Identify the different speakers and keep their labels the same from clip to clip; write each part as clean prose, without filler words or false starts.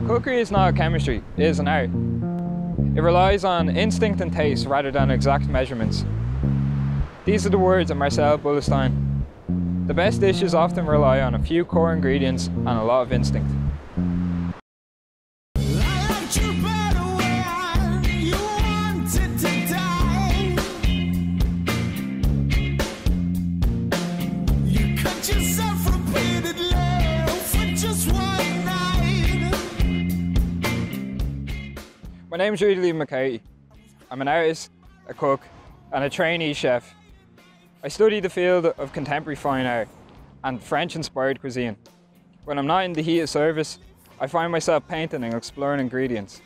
Speaker 1: Cookery is not chemistry, it is an art. It relies on instinct and taste rather than exact measurements. These are the words of Marcel Bullenstein. The best dishes often rely on a few core ingredients and a lot of instinct. My name is Rudy Lee McCarthy. I'm an artist, a cook, and a trainee chef. I study the field of contemporary fine art and French-inspired cuisine. When I'm not in the heat of service, I find myself painting and exploring ingredients.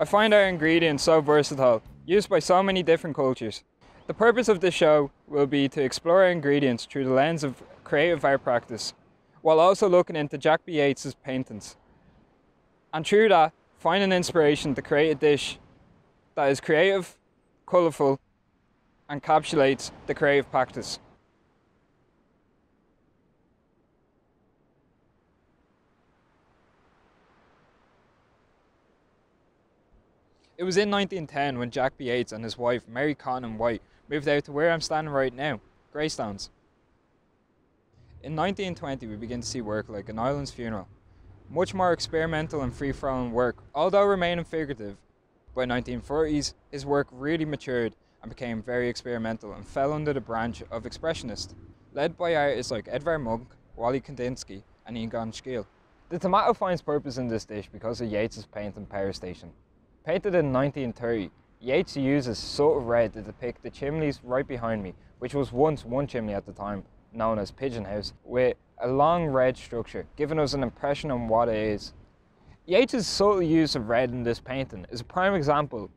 Speaker 1: I find our ingredients so versatile, used by so many different cultures. The purpose of this show will be to explore our ingredients through the lens of creative art practice, while also looking into Jack B. Yeats's paintings. And through that, find an inspiration to create a dish that is creative, colourful, and encapsulates the creative practice. It was in 1910 when Jack B. Yeats and his wife, Mary Cotton White, moved out to where I'm standing right now, Greystones. In 1920, we begin to see work like An Island's Funeral, much more experimental and free-flowing work, although remaining figurative. By 1940s, his work really matured and became very experimental and fell under the branch of Expressionist, led by artists like Edvard Munch, Wally Kandinsky and Egon Schiele. The tomato finds purpose in this dish because of Yeats's painting Power Station. Painted in 1930, Yeats uses subtle red to depict the chimneys right behind me, which was once one chimney at the time, known as Pigeon House, with a long red structure, giving us an impression on what it is. Yeats's subtle use of red in this painting is a prime example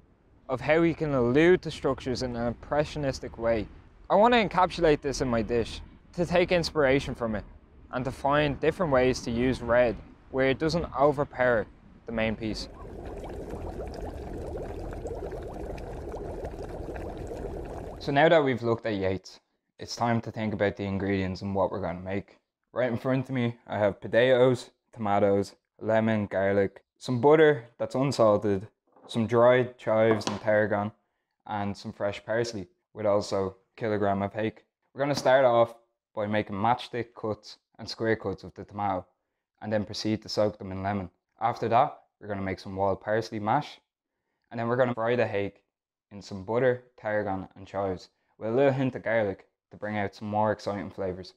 Speaker 1: of how he can allude to structures in an impressionistic way. I want to encapsulate this in my dish, to take inspiration from it, and to find different ways to use red where it doesn't overpower the main piece. So now that we've looked at Yeats, it's time to think about the ingredients and what we're going to make. Right in front of me, I have potatoes, tomatoes, lemon, garlic, some butter that's unsalted, some dried chives and tarragon, and some fresh parsley, with also a kilogram of hake. We're going to start off by making matchstick cuts and square cuts of the tomato, and then proceed to soak them in lemon. After that, we're going to make some wild parsley mash, and then we're going to fry the hake in some butter, tarragon and chives, with a little hint of garlic to bring out some more exciting flavours.